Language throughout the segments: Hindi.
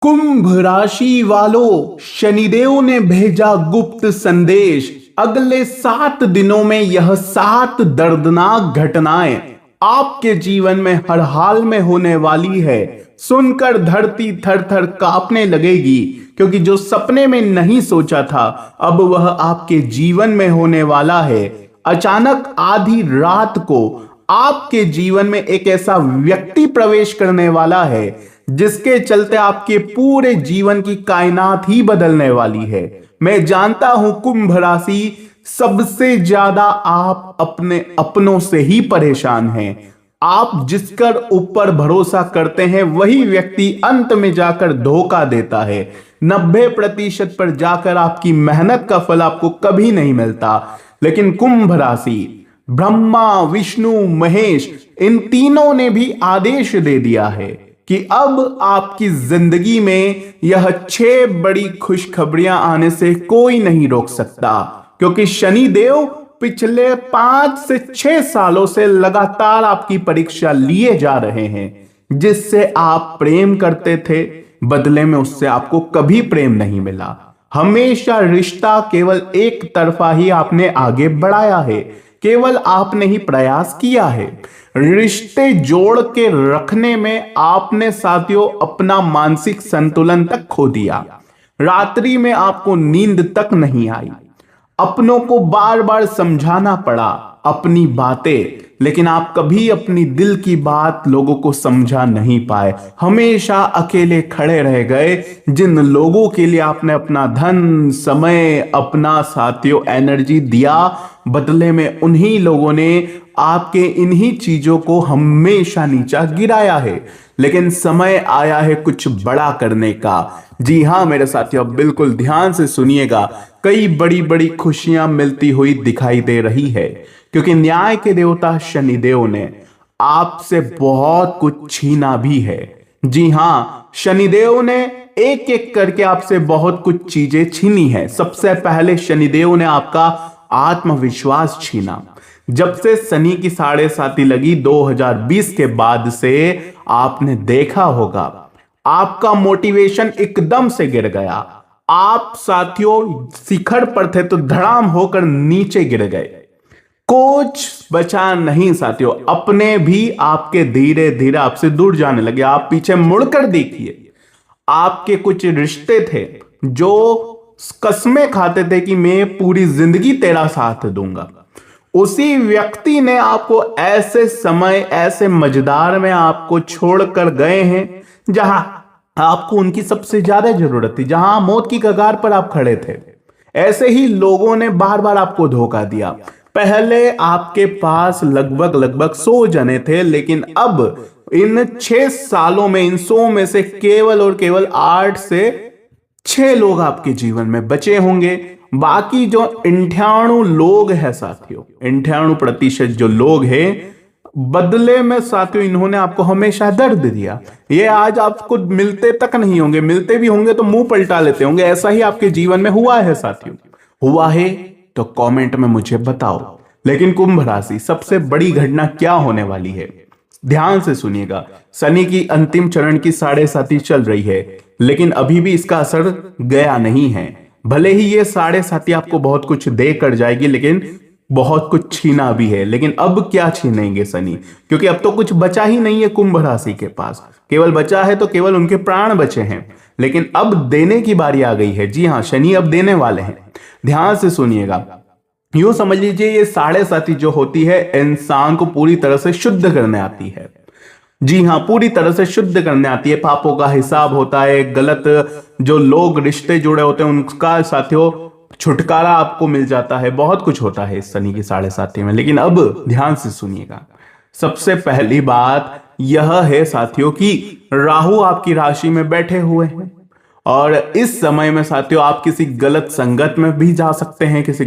कुंभ राशि वालों, शनिदेव ने भेजा गुप्त संदेश। अगले 7 दिनों में यह 7 दर्दनाक घटनाएं आपके जीवन में हर हाल में होने वाली है। सुनकर धरती थर थर कांपने लगेगी, क्योंकि जो सपने में नहीं सोचा था अब वह आपके जीवन में होने वाला है। अचानक आधी रात को आपके जीवन में एक ऐसा व्यक्ति प्रवेश करने वाला है जिसके चलते आपके पूरे जीवन की कायनात ही बदलने वाली है। मैं जानता हूं कुंभ राशि, सबसे ज्यादा आप अपने अपनों से ही परेशान हैं। आप जिसकर ऊपर भरोसा करते हैं वही व्यक्ति अंत में जाकर धोखा देता है। 90% पर जाकर आपकी मेहनत का फल आपको कभी नहीं मिलता। लेकिन कुंभ राशि, ब्रह्मा, विष्णु, महेश, इन तीनों ने भी आदेश दे दिया है कि अब आपकी जिंदगी में यह 6 बड़ी खुशखबरियां आने से कोई नहीं रोक सकता, क्योंकि शनि देव पिछले 5 से 6 सालों से लगातार आपकी परीक्षा लिए जा रहे हैं। जिससे आप प्रेम करते थे, बदले में उससे आपको कभी प्रेम नहीं मिला। हमेशा रिश्ता केवल एक तरफा ही आपने आगे बढ़ाया है, केवल आपने ही प्रयास किया है। रिश्ते जोड़ के रखने में आपने साथियों अपना मानसिक संतुलन तक खो दिया। रात्रि में आपको नींद तक नहीं आई। अपनों को बार बार समझाना पड़ा अपनी बातें, लेकिन आप कभी अपनी दिल की बात लोगों को समझा नहीं पाए। हमेशा अकेले खड़े रह गए। जिन लोगों के लिए आपने अपना धन, समय, अपना साथियों एनर्जी दिया, बदले में उन्हीं लोगों ने आपके इन्हीं चीजों को हमेशा नीचा गिराया है। लेकिन समय आया है कुछ बड़ा करने का। जी हां मेरे साथियों, बिल्कुल ध्यान से सुनिएगा। कई बड़ी बड़ी खुशियां मिलती हुई दिखाई दे रही है, क्योंकि न्याय के देवता शनिदेव ने आपसे बहुत कुछ छीना भी है। जी हां, शनिदेव ने एक एक करके आपसे बहुत कुछ चीजें छीनी है। सबसे पहले शनिदेव ने आपका आत्मविश्वास छीना। जब से शनि की 7.5 लगी 2020 के बाद से आपने देखा होगा आपका मोटिवेशन एकदम से गिर गया। आप साथियों शिखर पर थे तो धड़ाम होकर नीचे गिर गए। कुछ बचा नहीं साथियों, अपने भी आपके धीरे धीरे आपसे दूर जाने लगे। आप पीछे मुड़कर देखिए, आपके कुछ रिश्ते थे जो कस्में खाते थे कि मैं पूरी जिंदगी तेरा साथ दूंगा, उसी व्यक्ति ने आपको ऐसे समय, ऐसे मजेदार में आपको छोड़कर गए हैं जहां आपको उनकी सबसे ज्यादा जरूरत थी, जहां मौत की कगार पर आप खड़े थे। ऐसे ही लोगों ने बार बार आपको धोखा दिया। पहले आपके पास लगभग 100 जने थे, लेकिन अब इन 6 सालों में इन 100 में से केवल और केवल 8 से 6 लोग आपके जीवन में बचे होंगे। बाकी जो 98 लोग हैं साथियों, 98% जो लोग हैं, बदले में साथियों इन्होंने आपको हमेशा दर्द दिया। ये आज आपको मिलते तक नहीं होंगे, मिलते भी होंगे तो मुंह पलटा लेते होंगे। ऐसा ही आपके जीवन में हुआ है साथियों। हुआ है तो कमेंट में मुझे बताओ। लेकिन कुंभ राशि, सबसे बड़ी घटना क्या होने वाली है, ध्यान से सुनिएगा। शनि की अंतिम चरण की 7.5 चल रही है, लेकिन अभी भी इसका असर गया नहीं है। भले ही ये 7.5 आपको बहुत कुछ दे कर जाएगी, लेकिन बहुत कुछ छीना भी है। लेकिन अब क्या छीनेंगे शनि, क्योंकि अब तो कुछ बचा ही नहीं है कुंभ राशि के पास। केवल बचा है तो केवल उनके प्राण बचे हैं, लेकिन अब देने की बारी आ गई है। जी हां, शनि अब देने वाले हैं। ध्यान से सुनिएगा। यूं समझ लीजिए ये 7.5 जो होती है इंसान को पूरी तरह से शुद्ध करने आती है। जी हां, पूरी तरह से शुद्ध करने आती है। पापों का हिसाब होता है, गलत जो लोग रिश्ते जुड़े होते हैं उनका साथियों छुटकारा आपको मिल जाता है। बहुत कुछ होता है इस शनि की 7.5 में। लेकिन अब ध्यान से सुनिएगा। सबसे पहली बात यह है साथियों कि राहु आपकी राशि में बैठे हुए हैं, और इस समय में साथियों आप किसी गलत संगत में भी जा सकते हैं, किसी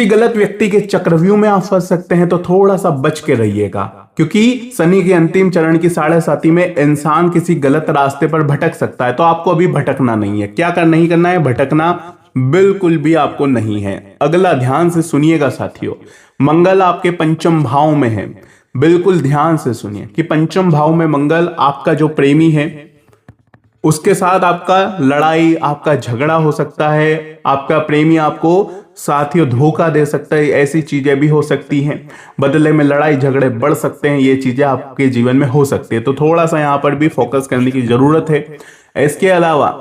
गलत व्यक्ति के चक्रव्यूह में आप फंस सकते हैं। तो थोड़ा सा बच के रहिएगा, क्योंकि शनि के अंतिम चरण की 7.5 में इंसान किसी गलत रास्ते पर भटक सकता है। तो आपको अभी भटकना नहीं है। क्या कर नहीं करना है, भटकना बिल्कुल भी आपको नहीं है। अगला ध्यान से सुनिएगा साथियों, मंगल आपके पंचम भाव में है। बिल्कुल ध्यान से सुनिए कि पंचम भाव में मंगल आपका जो प्रेमी है उसके साथ आपका लड़ाई, आपका झगड़ा हो सकता है, आपका प्रेमी आपको साथियों धोखा दे सकता है, ऐसी चीजें भी हो सकती हैं। बदले में लड़ाई झगड़े बढ़ सकते हैं, ये चीजें आपके जीवन में हो सकती है। तो थोड़ा सा यहाँ पर भी फोकस करने की जरूरत है। इसके अलावा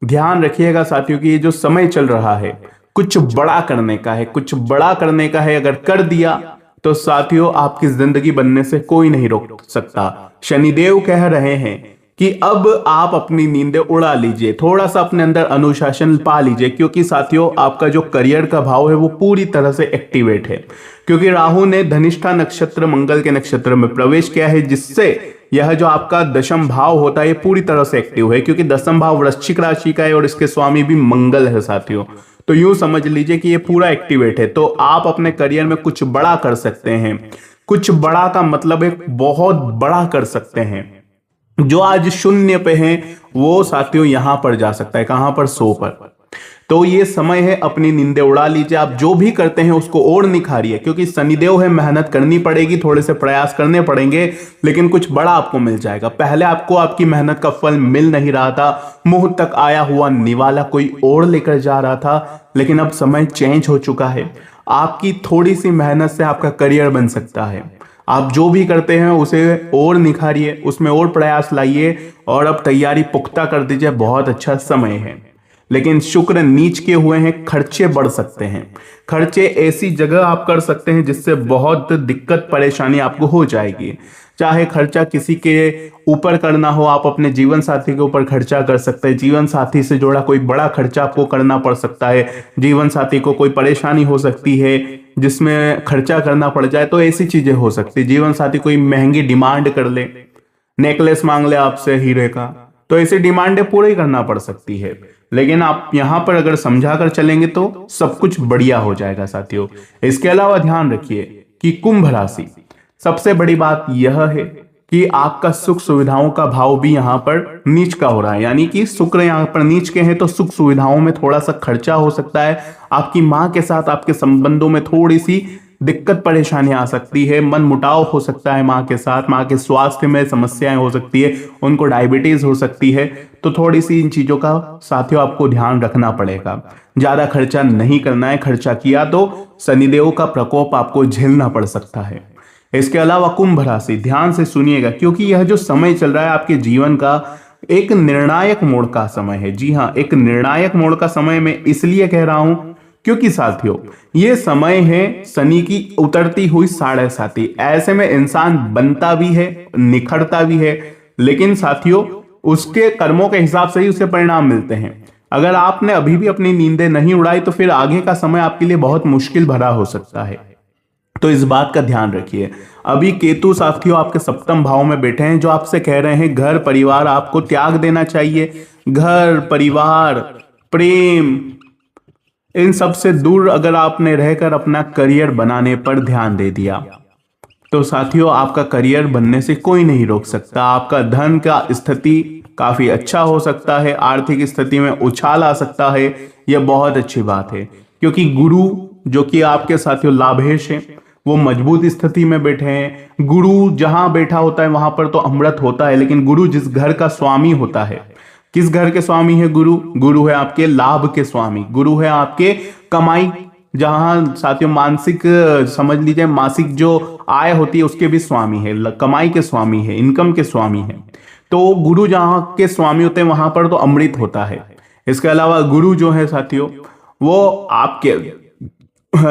ध्यान रखिएगा साथियों कि ये जो समय चल रहा है कुछ बड़ा करने का है, कुछ बड़ा करने का है। अगर कर दिया तो साथियों आपकी जिंदगी बनने से कोई नहीं रोक सकता। शनिदेव कह रहे हैं कि अब आप अपनी नींदें उड़ा लीजिए, थोड़ा सा अपने अंदर अनुशासन पा लीजिए, क्योंकि साथियों आपका जो करियर का भाव है वो पूरी तरह से एक्टिवेट है। क्योंकि राहु ने धनिष्ठा नक्षत्र मंगल के नक्षत्र में प्रवेश किया है, जिससे यह जो आपका दशम भाव होता है ये पूरी तरह से एक्टिव है। क्योंकि दशम भाव वृश्चिक राशि का है और इसके स्वामी भी मंगल है साथियों। तो यूं समझ लीजिए कि ये पूरा एक्टिवेट है। तो आप अपने करियर में कुछ बड़ा कर सकते हैं। कुछ बड़ा का मतलब है बहुत बड़ा कर सकते हैं। जो आज शून्य पे है वो साथियों यहां पर जा सकता है, कहां पर, 100 पर। तो ये समय है, अपनी नींदें उड़ा लीजिए। आप जो भी करते हैं उसको और निखारिए, क्योंकि शनिदेव है, मेहनत करनी पड़ेगी, थोड़े से प्रयास करने पड़ेंगे, लेकिन कुछ बड़ा आपको मिल जाएगा। पहले आपको आपकी मेहनत का फल मिल नहीं रहा था, मुंह तक आया हुआ निवाला कोई और लेकर जा रहा था, लेकिन अब समय चेंज हो चुका है। आपकी थोड़ी सी मेहनत से आपका करियर बन सकता है। आप जो भी करते हैं उसे और निखारिए, उसमें और प्रयास लाइए और अब तैयारी पुख्ता कर दीजिए। बहुत अच्छा समय है। लेकिन शुक्र नीच के हुए हैं, खर्चे बढ़ सकते हैं। खर्चे ऐसी जगह आप कर सकते हैं जिससे बहुत दिक्कत परेशानी आपको हो जाएगी। चाहे खर्चा किसी के ऊपर करना हो, आप अपने जीवन साथी के ऊपर खर्चा कर सकते हैं। जीवन साथी से जुड़ा कोई बड़ा खर्चा आपको करना पड़ सकता है। जीवन साथी को कोई परेशानी हो सकती है जिसमें खर्चा करना पड़ जाए, तो ऐसी चीजें हो सकती है। जीवन साथी कोई महंगी डिमांड कर ले, नेकलेस मांग ले आपसे हीरे का, तो ऐसी डिमांडें पूरी करना पड़ सकती है। लेकिन आप यहां पर अगर समझा कर चलेंगे तो सब कुछ बढ़िया हो जाएगा साथियों। इसके अलावा ध्यान रखिए कि कुंभ राशि, सबसे बड़ी बात यह है कि आपका सुख सुविधाओं का भाव भी यहां पर नीच का हो रहा है। यानी कि शुक्र यहां पर नीच के हैं तो सुख सुविधाओं में थोड़ा सा खर्चा हो सकता है। आपकी मां के साथ आपके संबंधों में थोड़ी सी दिक्कत परेशानी आ सकती है, मन मुटाव हो सकता है मां के साथ, मां के स्वास्थ्य में समस्याएं हो सकती है, उनको डायबिटीज हो सकती है। तो थोड़ी सी इन चीजों का साथियों आपको ध्यान रखना पड़ेगा। ज्यादा खर्चा नहीं करना है, खर्चा किया तो शनिदेव का प्रकोप आपको झेलना पड़ सकता है। इसके अलावा कुंभ राशि, ध्यान से सुनिएगा, क्योंकि यह जो समय चल रहा है आपके जीवन का एक निर्णायक मोड़ का समय है। जी हाँ, एक निर्णायक मोड़ का समय मैं इसलिए कह रहा हूं क्योंकि साथियों ये समय है शनि की उतरती हुई 7.5। ऐसे में इंसान बनता भी है, निखरता भी है, लेकिन साथियों उसके कर्मों के हिसाब से ही उसे परिणाम मिलते हैं। अगर आपने अभी भी अपनी नींदें नहीं उड़ाई तो फिर आगे का समय आपके लिए बहुत मुश्किल भरा हो सकता है। तो इस बात का ध्यान रखिए। अभी केतु साथियों आपके सप्तम भाव में बैठे हैं, जो आपसे कह रहे हैं घर परिवार आपको त्याग देना चाहिए। घर परिवार प्रेम इन सब से दूर अगर आपने रहकर अपना करियर बनाने पर ध्यान दे दिया तो साथियों आपका करियर बनने से कोई नहीं रोक सकता। आपका धन का स्थिति काफी अच्छा हो सकता है, आर्थिक स्थिति में उछाल आ सकता है। यह बहुत अच्छी बात है, क्योंकि गुरु जो कि आपके साथियों लाभेश है वो मजबूत स्थिति में बैठे हैं। गुरु जहां बैठा होता है वहां पर तो अमृत होता है, लेकिन गुरु जिस घर का स्वामी होता है, किस घर के स्वामी है गुरु? गुरु है आपके लाभ के स्वामी, गुरु है आपके कमाई, जहां साथियों मानसिक समझ लीजिए मासिक जो आय होती है उसके भी स्वामी है, कमाई के स्वामी है, इनकम के स्वामी है। तो गुरु जहां के स्वामी होते हैं वहां पर तो अमृत होता है। इसके अलावा गुरु जो है साथियों वो आपके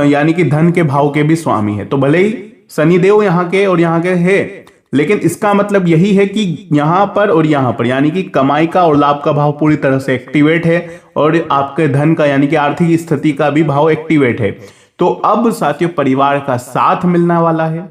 यानी कि धन के भाव के भी स्वामी है। तो भले ही शनिदेव यहाँ के और यहाँ के है, लेकिन इसका मतलब यही है कि यहां पर और यहां पर यानी कि कमाई का और लाभ का भाव पूरी तरह से एक्टिवेट है और आपके धन का यानी कि आर्थिक स्थिति का भी भाव एक्टिवेट है। तो अब साथियों परिवार का साथ मिलने वाला है।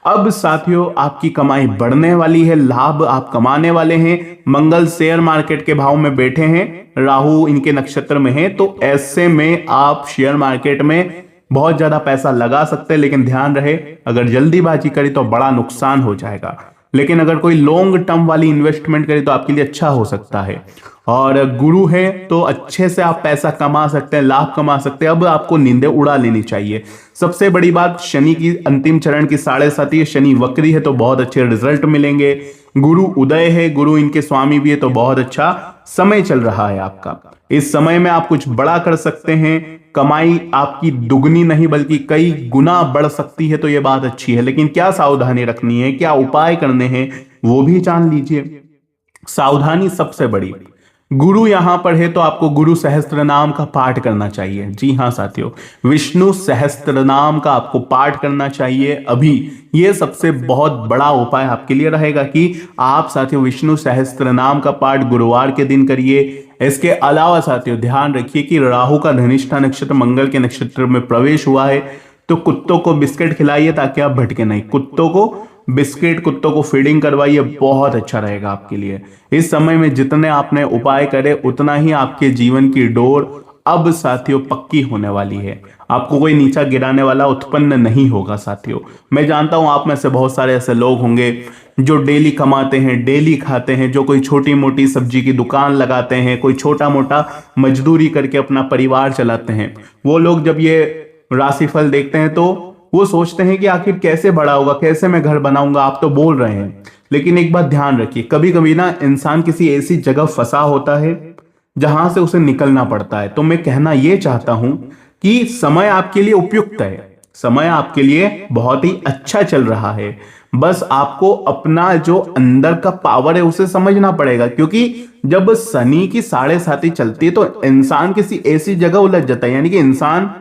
अब साथियों आपकी कमाई बढ़ने वाली है, लाभ आप कमाने वाले हैं। मंगल शेयर मार्केट के भाव में बैठे हैं, राहु इनके नक्षत्र में है, तो ऐसे में आप शेयर मार्केट में बहुत ज्यादा पैसा लगा सकते हैं। लेकिन ध्यान रहे अगर जल्दीबाजी करी तो बड़ा नुकसान हो जाएगा, लेकिन अगर कोई लॉन्ग टर्म वाली इन्वेस्टमेंट करे तो आपके लिए अच्छा हो सकता है। और गुरु है तो अच्छे से आप पैसा कमा सकते हैं, लाभ कमा सकते हैं। अब आपको नींदें उड़ा लेनी चाहिए। सबसे बड़ी बात, शनि की अंतिम चरण की 7.5 शनि वक्री है तो बहुत अच्छे रिजल्ट मिलेंगे। गुरु उदय है, गुरु इनके स्वामी भी है तो बहुत अच्छा समय चल रहा है आपका। इस समय में आप कुछ बड़ा कर सकते हैं, कमाई आपकी दुगनी नहीं बल्कि कई गुना बढ़ सकती है, तो यह बात अच्छी है। लेकिन क्या सावधानी रखनी है, क्या उपाय करने हैं, वो भी जान लीजिए। सावधानी सबसे बड़ी, गुरु यहां पर है तो आपको गुरु सहस्त्र नाम का पाठ करना चाहिए। जी हां साथियों, विष्णु सहस्त्र नाम का आपको पाठ करना चाहिए अभी। यह सबसे बहुत बड़ा उपाय आपके लिए रहेगा कि आप साथियों विष्णु सहस्त्र नाम का पाठ गुरुवार के दिन करिए। इसके अलावा साथियों ध्यान रखिए कि राहु का धनिष्ठा नक्षत्र मंगल के नक्षत्र में प्रवेश हुआ है, तो कुत्तों को बिस्किट खिलाइए ताकि आप भटके नहीं। कुत्तों को बिस्किट, कुत्तों को फीडिंग करवाइए, बहुत अच्छा रहेगा आपके लिए। इस समय में जितने आपने उपाय करे उतना ही आपके जीवन की डोर अब साथियों पक्की होने वाली है। आपको कोई नीचा गिराने वाला उत्पन्न नहीं होगा साथियों। मैं जानता हूं आप में से बहुत सारे ऐसे लोग होंगे जो डेली कमाते हैं, डेली खाते हैं, जो कोई छोटी मोटी सब्जी की दुकान लगाते हैं, कोई छोटा मोटा मजदूरी करके अपना परिवार चलाते हैं। वो लोग जब ये राशिफल देखते हैं तो वो सोचते हैं कि आखिर कैसे बड़ा होगा, कैसे मैं घर बनाऊंगा। आप तो बोल रहे हैं, लेकिन एक बात ध्यान रखिए, कभी कभी ना इंसान किसी ऐसी जगह फंसा होता है जहां से उसे निकलना पड़ता है। तो मैं कहना यह चाहता हूं कि समय आपके लिए उपयुक्त है, समय आपके लिए बहुत ही अच्छा चल रहा है। बस आपको अपना जो अंदर का पावर है उसे समझना पड़ेगा, क्योंकि जब शनि की 7.5 चलती है तो इंसान किसी ऐसी जगह उलझ जाता है। यानी कि इंसान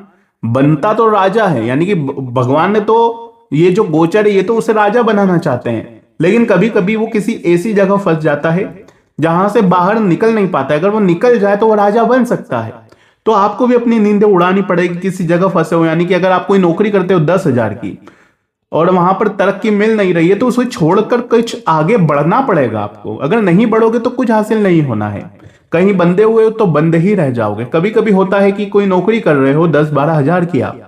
बनता तो राजा है, यानी कि भगवान ने तो ये जो गोचर है ये तो उसे राजा बनाना चाहते हैं, लेकिन कभी कभी वो किसी ऐसी जगह फंस जाता है जहां से बाहर निकल नहीं पाता है। अगर वो निकल जाए तो वो राजा बन सकता है। तो आपको भी अपनी नींदें उड़ानी पड़ेगी किसी जगह फंसे हो। यानी कि अगर आप कोई नौकरी करते हो 10,000 की और वहां पर तरक्की मिल नहीं रही है तो उसे छोड़कर कुछ आगे बढ़ना पड़ेगा आपको। अगर नहीं बढ़ोगे तो कुछ हासिल नहीं होना है। कहीं बंधे हुए हो तो बंधे ही रह जाओगे। कभी कभी होता है कि कोई नौकरी कर रहे हो 10-12 हजार की आप,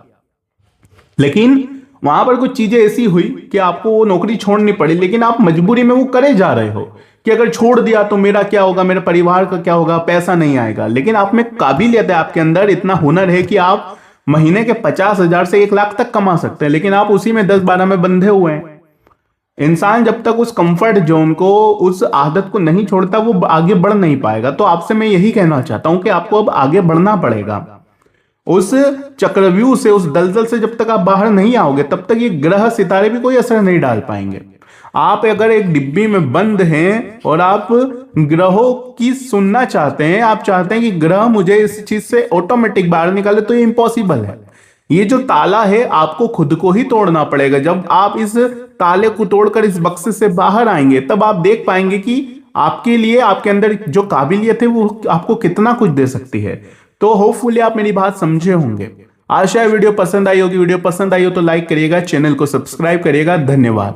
लेकिन वहां पर कुछ चीजें ऐसी हुई कि आपको वो नौकरी छोड़नी पड़ी, लेकिन आप मजबूरी में वो करे जा रहे हो कि अगर छोड़ दिया तो मेरा क्या होगा, मेरे परिवार का क्या होगा, पैसा नहीं आएगा। लेकिन आप में काबिलियत है, आपके अंदर इतना हुनर है कि आप महीने के 50,000 से 1 लाख तक कमा सकते हैं, लेकिन आप उसी में 10-12 में बंधे हुए हैं। इंसान जब तक उस कंफर्ट जोन को, उस आदत को नहीं छोड़ता वो आगे बढ़ नहीं पाएगा। तो आपसे मैं यही कहना चाहता हूं कि आपको अब आगे बढ़ना पड़ेगा। उस चक्रव्यूह से, उस दलदल से जब तक आप बाहर नहीं आओगे तब तक ये ग्रह सितारे भी कोई असर नहीं डाल पाएंगे। आप अगर एक डिब्बी में बंद हैं और आप ग्रहों की सुनना चाहते हैं, आप चाहते हैं कि ग्रह मुझे इस चीज से ऑटोमेटिक बाहर निकाले, तो ये इम्पॉसिबल है। ये जो ताला है आपको खुद को ही तोड़ना पड़ेगा। जब आप इस ताले को तोड़कर इस बक्से से बाहर आएंगे तब आप देख पाएंगे कि आपके लिए, आपके अंदर जो काबिलियत है वो आपको कितना कुछ दे सकती है। तो होपफुली आप मेरी बात समझे होंगे। आशा है वीडियो पसंद आई होगी। वीडियो पसंद आई हो तो लाइक करिएगा, चैनल को सब्सक्राइब करिएगा। धन्यवाद।